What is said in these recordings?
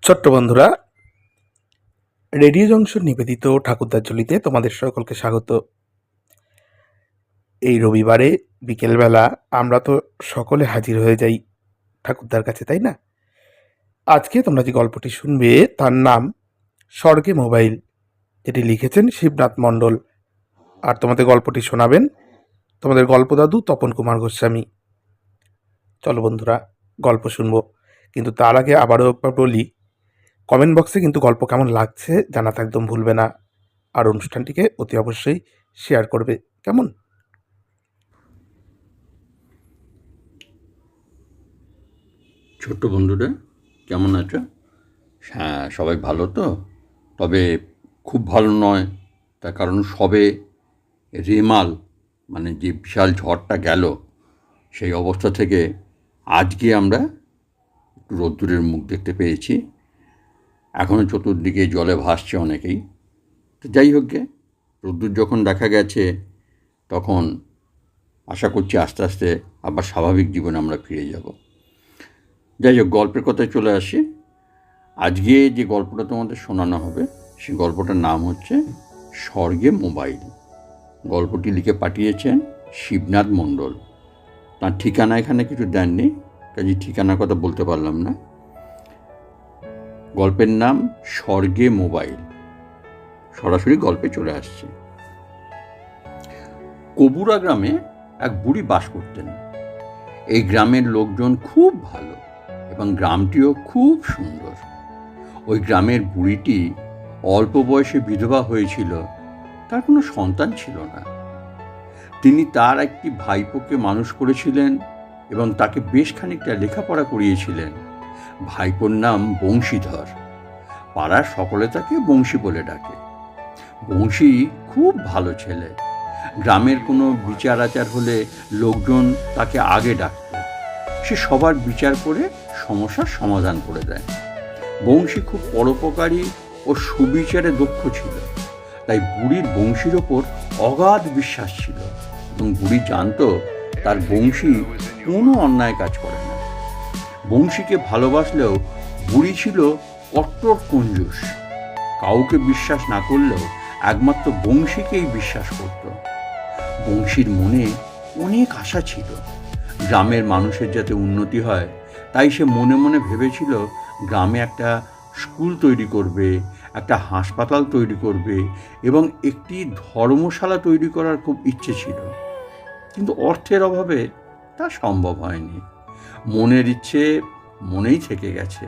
ছোট্ট বন্ধুরা, radio junction নিবেদিত ঠাকুরদার ঝুলিতে তোমাদের সকলকে স্বাগত। এই রবিবারে বিকেলবেলা আমরা তো সকলে হাজির হয়ে যাই ঠাকুরদার কাছে, তাই না? আজকে তোমরা যে গল্পটি শুনবে তার নাম স্বর্গে মোবাইল, যেটি লিখেছেন শিবনাথ মণ্ডল। আর তোমাদের গল্পটি শোনাবেন তোমাদের গল্পদাদু তপন কুমার গোস্বামী। চলো বন্ধুরা, গল্প শুনবো, কিন্তু তার আগে আবারও একবার বলি, কমেন্ট বক্সে কিন্তু গল্প কেমন লাগছে জানাতে একদম ভুলবে না। আর অনুষ্ঠানটিকে অতি অবশ্যই শেয়ার করবে, কেমন? ছোট্ট বন্ধুরা, কেমন আছো? হ্যাঁ, সবাই ভালো তো? তবে খুব ভালো নয়, তার কারণ সবে রেমাল মানে যে বিশাল ঝড়টা গেল, সেই অবস্থা থেকে আজকে আমরা একটু রোদ্দুরের মুখ দেখতে পেয়েছি। এখনও চতুর্দিকে জলে ভাসছে অনেকেই। তো যাই হোক গে, রোদ্দুর যখন দেখা গেছে তখন আশা করছি আস্তে আস্তে আবার স্বাভাবিক জীবনে আমরা ফিরে যাব। যাই হোক, গল্পের কথায় চলে আসি। আজকে যে গল্পটা তোমাদের শোনানো হবে সেই গল্পটার নাম হচ্ছে স্বর্গে মোবাইল। গল্পটি লিখে পাঠিয়েছেন শিবনাথ মণ্ডল। তার ঠিকানা এখানে কিছু দেননি, কাজে ঠিকানার কথা বলতে পারলাম না। গল্পের নাম স্বর্গে মোবাইল। সরাসরি গল্পে চলে আসছে। কবুরা গ্রামে এক বুড়ি বাস করতেন। এই গ্রামের লোকজন খুব ভালো এবং গ্রামটিও খুব সুন্দর। ওই গ্রামের বুড়িটি অল্প বয়সে বিধবা হয়েছিল, তার কোনো সন্তান ছিল না। তিনি তার একটি ভাইপোকে মানুষ করেছিলেন এবং তাকে বেশ খানিকটা লেখাপড়া করিয়েছিলেন। ভাইপোর নাম বংশীধর। পাড়ার সকলে তাকে বংশী বলে ডাকে। বংশী খুব ভালো ছেলে। গ্রামের কোনো বিচার আচার হলে লোকজন তাকে আগে ডাকত। সে সবার বিচার করে সমস্যার সমাধান করে দেয়। বংশী খুব পরোপকারী ও সুবিচারে দক্ষ ছিল, তাই বুড়ির বংশীর ওপর অগাধ বিশ্বাস ছিল এবং বুড়ি জানত তার বংশী কোনো অন্যায় কাজ করে না। বংশীকে ভালোবাসলেও বুড়ি ছিল কট্টর কঞ্জুস। কাউকে বিশ্বাস না করলেও একমাত্র বংশীকেই বিশ্বাস করত। বংশীর মনে অনেক আশা ছিল গ্রামের মানুষের যাতে উন্নতি হয়, তাই সে মনে মনে ভেবেছিল গ্রামে একটা স্কুল তৈরি করবে, একটা হাসপাতাল তৈরি করবে এবং একটি ধর্মশালা তৈরি করার খুব ইচ্ছে ছিল। কিন্তু অর্থের অভাবে তা সম্ভব হয়নি। মনের ইচ্ছে মনেই থেকে গেছে।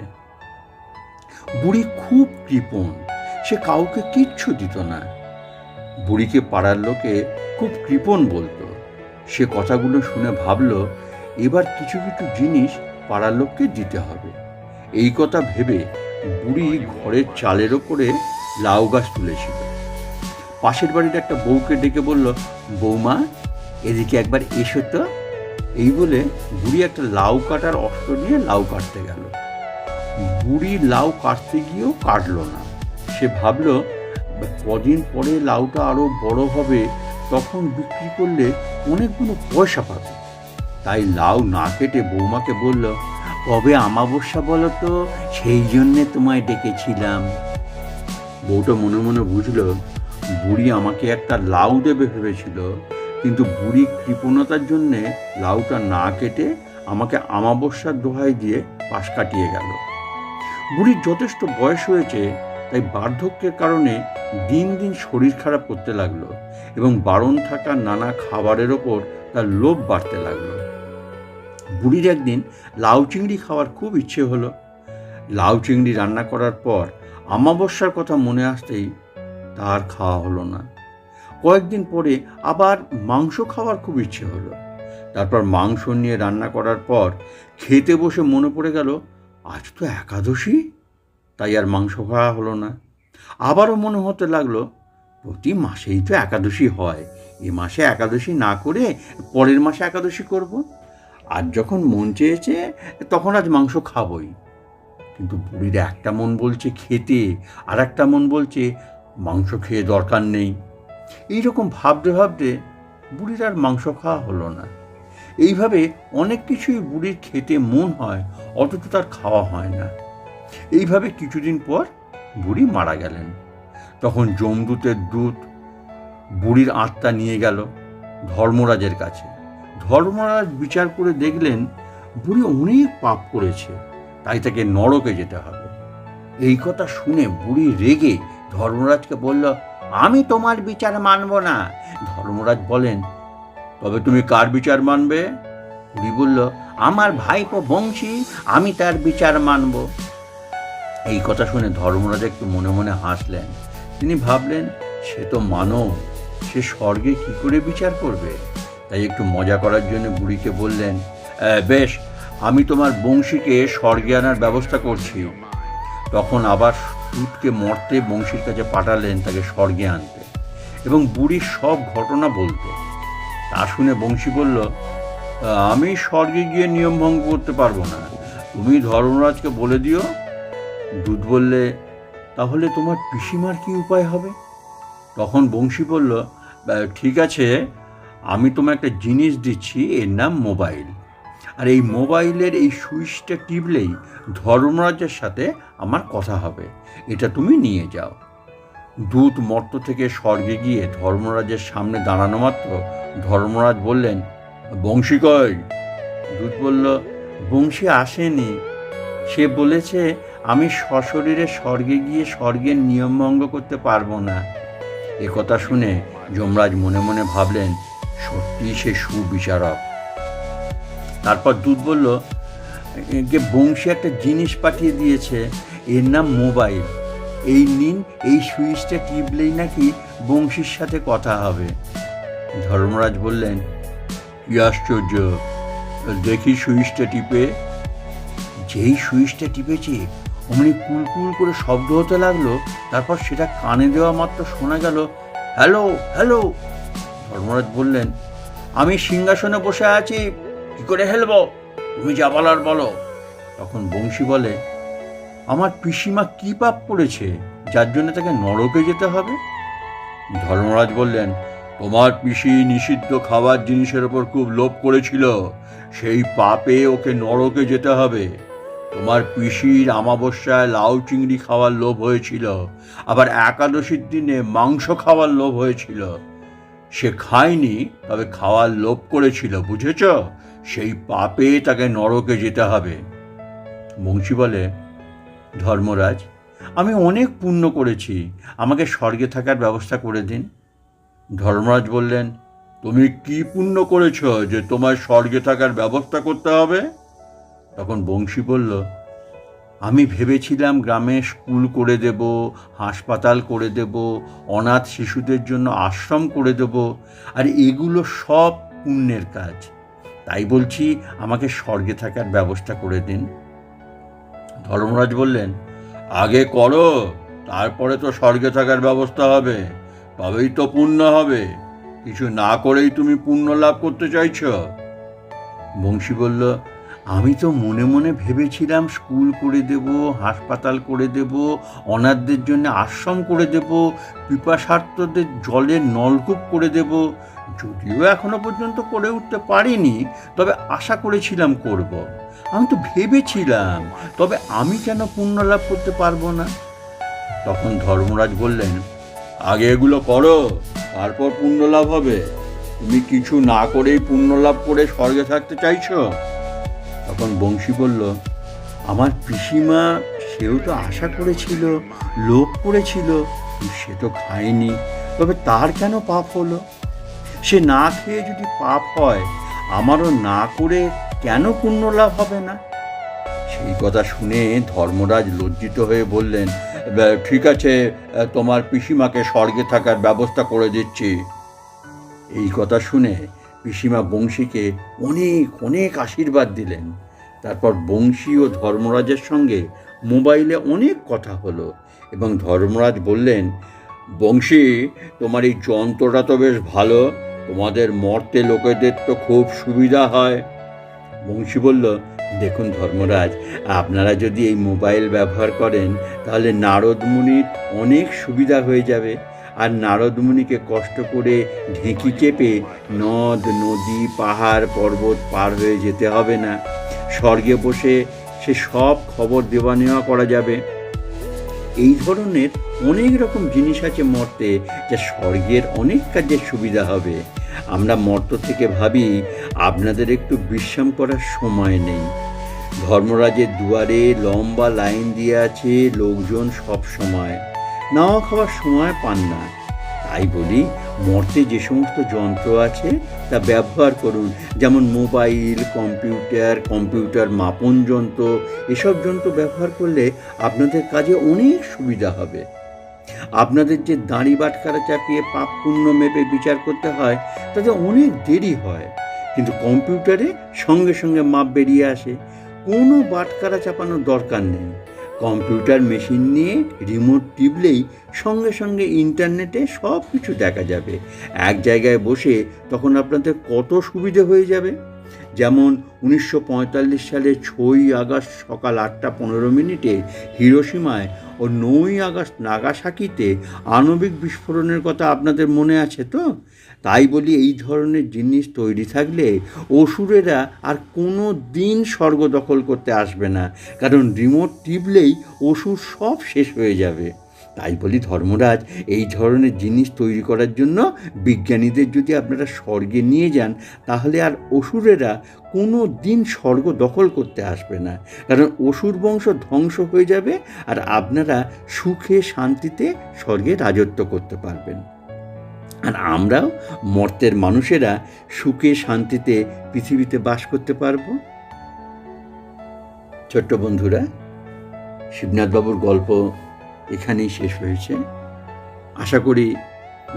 বুড়ি খুব কৃপণ, সে কাউকে কিচ্ছু দিত না। বুড়িকে পাড়ার লোকে খুব কৃপণ বলতো। সে কথাগুলো শুনে ভাবল এবার কিছু কিছু জিনিস পাড়ার লোককে দিতে হবে। এই কথা ভেবে বুড়ি ঘরের চালের ওপরে লাউ গাছ তুলেছিল। পাশের বাড়ির একটা বউকে ডেকে বলল, বৌমা, এদিকে একবার এসো তো। এই বলে বুড়ি একটা লাউ কাটার অস্ত্র নিয়ে লাউ কাটতে গেল। বুড়ি লাউ কাটতে গিয়েও কাটলো না। সে ভাবল কদিন পরে লাউটা আরো বড় হবে, তখন বিক্রি করলে অনেকগুলো পয়সা পাবে। তাই লাউ না কেটে বৌমাকে বলল, কবে অমাবস্যা বলো তো, সেই জন্যে তোমায় ডেকেছিলাম। বউটা মনে মনে বুঝল বুড়ি আমাকে একটা লাউ দেবে ভেবেছিল, কিন্তু বুড়ি কৃপণতার জন্যে লাউটা না কেটে আমাকে অমাবস্যার দোহাই দিয়ে পাশ কাটিয়ে গেল। বুড়ির যথেষ্ট বয়স হয়েছে, তাই বার্ধক্যের কারণে দিন দিন শরীর খারাপ করতে লাগলো এবং বারণ থাকা নানা খাবারের ওপর তার লোভ বাড়তে লাগলো। বুড়ির একদিন লাউ চিংড়ি খাওয়ার খুব ইচ্ছে হলো। লাউ চিংড়ি রান্না করার পর অমাবস্যার কথা মনে আসতেই তার খাওয়া হলো না। কয়েকদিন পরে আবার মাংস খাওয়ার খুব ইচ্ছে হলো। তারপর মাংস নিয়ে রান্না করার পর খেতে বসে মনে পড়ে গেল আজ তো একাদশী, তাই আর মাংস খাওয়া হলো না। আবারও মনে হতে লাগলো প্রতি মাসেই তো একাদশী হয়, এ মাসে একাদশী না করে পরের মাসে একাদশী করব। আর যখন মন চেয়েছে তখন আজ মাংস খাবই। কিন্তু বুড়ির একটা মন বলছে খেতে, আর একটা মন বলছে মাংস খেয়ে দরকার নেই। এইরকম ভাবতে ভাবতে বুড়ির আর মাংস খাওয়া হলো না। এইভাবে অনেক কিছুই বুড়ির খেতে মন হয়, অথচ তার খাওয়া হয় না। এইভাবে কিছুদিন পর বুড়ি মারা গেলেন। তখন যমদূতের দূত বুড়ির আত্মা নিয়ে গেল ধর্মরাজের কাছে। ধর্মরাজ বিচার করে দেখলেন বুড়ি অনেক পাপ করেছে, তাই তাকে নরকে যেতে হবে। এই কথা শুনে বুড়ি রেগে ধর্মরাজকে বলল, আমি তোমার বিচার মানব না। ধর্মরাজ বলেন, তবে তুমি কার বিচার মানবে? বুড়ি বলল, আমার ভাইপো বংশী, আমি তার বিচার মানব। এই কথা শুনে ধর্মরাজ একটু মনে মনে হাসলেন। তিনি ভাবলেন, সে তো মানব, সে স্বর্গে কি করে বিচার করবে? তাই একটু মজা করার জন্য বুড়িকে বললেন, বেশ, আমি তোমার বংশীকে স্বর্গে আনার ব্যবস্থা করছি। তখন আবার দূতকে মর্তে বংশীর কাছে পাঠালেন তাকে স্বর্গে আনতে এবং বুড়ির সব ঘটনা বলতে। তা শুনে বংশী বলল, আমি স্বর্গে গিয়ে নিয়ম ভঙ্গ করতে পারবো না, তুমি ধর্মরাজকে বলে দিও। দূত বললে, তাহলে তোমার পিসিমার কি উপায় হবে? তখন বংশী বলল, ঠিক আছে, আমি তোমায় একটা জিনিস দিচ্ছি, এর নাম মোবাইল। আর এই মোবাইলের এই সুইচটা টিপলেই ধর্মরাজের সাথে আমার কথা হবে, এটা তুমি নিয়ে যাও। দূত মর্ত থেকে স্বর্গে গিয়ে ধর্মরাজের সামনে দাঁড়ানো মাত্র ধর্মরাজ বললেন, বংশী কই? দূত বলল, বংশী আসেনি, সে বলেছে আমি সশরীরে স্বর্গে গিয়ে স্বর্গের নিয়ম ভঙ্গ করতে পারবো না। এ কথা শুনে যমরাজ মনে মনে ভাবলেন, সত্যি সে সুবিচারক। তারপর দূত বলল যে বংশী একটা জিনিস পাঠিয়ে দিয়েছে, এর নাম মোবাইল। এই নিন, এই সুইচটা টিপলেই নাকি বংশীর সাথে কথা হবে। ধর্মরাজ বললেন, কি আশ্চর্য, দেখি সুইচটা টিপে। যেই সুইচটা টিপেছে অমনি কুলকুল করে শব্দ হতে লাগলো। তারপর সেটা কানে দেওয়া মাত্র শোনা গেল, হ্যালো হ্যালো। ধর্মরাজ বললেন, আমি সিংহাসনে বসে আছি, কি করে হেলবো? তুমি যা বলার বলো। তখন বংশী বলে, আমার পিসিমা কি পাপ করেছে যার জন্য তাকে নরকে যেতে হবে? ধর্মরাজ বললেন, তোমার পিসি নিষিদ্ধ খাবার জিনিসের ওপর খুব লোভ করেছিল, সেই পাপে ওকে নরকে যেতে হবে। তোমার পিসির অমাবস্যায় লাউ চিংড়ি খাওয়ার লোভ হয়েছিল, আবার একাদশীর দিনে মাংস খাওয়ার লোভ হয়েছিল। সে খায়নি, তবে খাওয়ার লোভ করেছিল, বুঝেছ? সেই পাপে তাকে নরকে যেতে হবে। বংশী বলে, ধর্মরাজ, আমি অনেক পুণ্য করেছি, আমাকে স্বর্গে থাকার ব্যবস্থা করে দিন। ধর্মরাজ বললেন, তুমি কি পুণ্য করেছ যে তোমার স্বর্গে থাকার ব্যবস্থা করতে হবে? তখন বংশী বলল, আমি ভেবেছিলাম গ্রামে স্কুল করে দেব, হাসপাতাল করে দেব, অনাথ শিশুদের জন্য আশ্রম করে দেব, আর এগুলো সব পুণ্যের কাজ। তাই বলছি, আমাকে স্বর্গে থাকার ব্যবস্থা করে দিন। ধর্মরাজ বললেন, আগে করো, তারপরে তো স্বর্গে থাকার ব্যবস্থা হবে, তবেই তো পুণ্য হবে। কিছু না করেই তুমি পুণ্য লাভ করতে চাইছ? বংশী বলল, আমি তো মনে মনে ভেবেছিলাম স্কুল করে দেব, হাসপাতাল করে দেব, অনাথদের জন্য আশ্রম করে দেব, পিপাসার্তদের জলের নলকূপ করে দেব। যদিও এখনো পর্যন্ত করে উঠতে পারিনি, তবে আশা করেছিলাম করব। আমি তো ভেবেছিলাম, তবে আমি কেন পুণ্য লাভ করতে পারবো না? তখন ধর্মরাজ বললেন, আগে এগুলো করো, তারপর পুণ্য লাভ হবে। তুমি কিছু না করেই পুণ্য লাভ করে স্বর্গে থাকতে চাইছো? তখন বংশী বলল, আমার পিসিমা, সেও তো আশা করেছিল, লোভ করেছিল, সে তো খায়নি, তবে তার কেন পাপ হলো? সে না খেয়ে যদি পাপ হয়, আমারও না করে কেন পুণ্য লাভ হবে না? সেই কথা শুনে ধর্মরাজ লজ্জিত হয়ে বললেন, ঠিক আছে, তোমার পিসিমাকে স্বর্গে থাকার ব্যবস্থা করে দিচ্ছি। এই কথা শুনে পিসিমা বংশীকে অনেক অনেক আশীর্বাদ দিলেন। তারপর বংশী ও ধর্মরাজের সঙ্গে মোবাইলে অনেক কথা হলো এবং ধর্মরাজ বললেন, বংশী, তোমার এই যন্ত্রটা তো বেশ ভালো, তোমাদের মর্তে লোকেদের তো খুব সুবিধা হয়। বংশী বলল, দেখুন ধর্মরাজ, আপনারা যদি এই মোবাইল ব্যবহার করেন তাহলে নারদ মুনির অনেক সুবিধা হয়ে যাবে। আর নারদ মুনিকে কষ্ট করে ঢেঁকি চেপে নদ নদী পাহাড় পর্বত পার হয়ে যেতে হবে না। স্বর্গে বসে সে সব খবর দেওয়া নেওয়া করা যাবে। এই ধরনের অনেক রকম জিনিস আছে মর্তে, যা স্বর্গের অনেক কাজের সুবিধা হবে। আমরা মর্ত থেকে ভাবি আপনাদের একটু বিশ্রাম করার সময় নেই। ধর্মরাজের দুয়ারে লম্বা লাইন দিয়ে আছে লোকজন, সব সময় নাওয়া খাওয়ার সময় পান না। তাই বলি, মর্তে যে সমস্ত যন্ত্র আছে তা ব্যবহার করুন, যেমন মোবাইল, কম্পিউটার মাপন যন্ত্র। এসব যন্ত্র ব্যবহার করলে আপনাদের কাজে অনেক সুবিধা হবে। আপনাদের যে দাঁড়ি বাটখারা চাপিয়ে পাপ পুণ্য মেপে বিচার করতে হয়, তাতে অনেক দেরি হয়। কিন্তু কম্পিউটারে সঙ্গে সঙ্গে মাপ বেরিয়ে আসে, কোনো বাটখারা চাপানোর দরকার নেই। কম্পিউটার মেশিন নিয়ে রিমোট টিপলেই সঙ্গে সঙ্গে ইন্টারনেটে সব কিছু দেখা যাবে। এক জায়গায় বসে তখন আপনাদের কত সুবিধে হয়ে যাবে। যেমন 1945 সালে 6ই আগস্ট সকাল 8:15 হিরোশিমায় ও 9ই আগস্ট নাগাসাকিতে আণবিক বিস্ফোরণের কথা আপনাদের মনে আছে তো? তাই বলি, এই ধরনের জিনিস তৈরি থাকলে অসুরেরা আর কোনো দিন স্বর্গ দখল করতে আসবে না, কারণ রিমোট টিপলেই অসুর সব শেষ হয়ে যাবে। তাই বলি ধর্মরাজ, এই ধরনের জিনিস তৈরি করার জন্য বিজ্ঞানীদের যদি আপনারা স্বর্গে নিয়ে যান, তাহলে আর অসুরেরা কোনো দিন স্বর্গ দখল করতে আসবে না, কারণ অসুর বংশ ধ্বংস হয়ে যাবে আর আপনারা সুখে শান্তিতে স্বর্গে রাজত্ব করতে পারবেন। আর আমরাও মর্তের মানুষেরা সুখে শান্তিতে পৃথিবীতে বাস করতে পারব। ছোট্ট বন্ধুরা, শিবনাথবাবুর গল্প এখানেই শেষ হয়েছে। আশা করি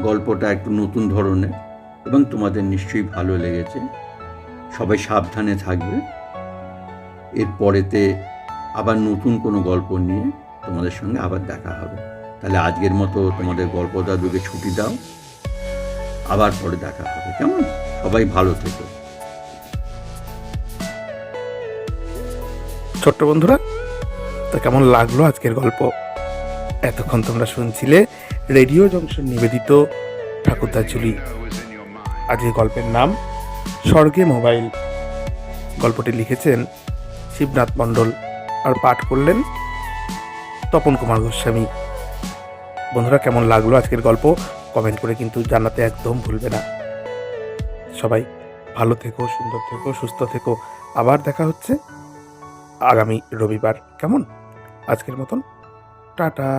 গল্পটা একটু নতুন ধরনের এবং তোমাদের নিশ্চয়ই ভালো লেগেছে। সবাই সাবধানে থাকবে। এর পরেতে আবার নতুন কোনো গল্প নিয়ে তোমাদের সঙ্গে আবার দেখা হবে। তাহলে আজকের মতো তোমাদের গল্প দাদুকে ছুটি দাও, আবার পরে দেখা হবে, কেমন? সবাই ভালো থেকো। ছোট্ট বন্ধুরা, তো কেমন লাগলো আজকের গল্প? এতক্ষণ তোমরা শুনছিলে রেডিও জংশন নিবেদিত ঠাকুরদার ঝুলি। আজকের গল্পের নাম স্বর্গে মোবাইল। গল্পটি লিখেছেন শিবনাথ মণ্ডল আর পাঠ করলেন তপন কুমার গোস্বামী। বন্ধুরা, কেমন লাগলো আজকের গল্প কমেন্ট করে কিন্তু জানাতে একদম ভুলবে না। সবাই ভালো থেকো, সুন্দর থেকো, সুস্থ থেকো। আবার দেখা হচ্ছে আগামী রবিবার, কেমন? আজকের মতন টাটা।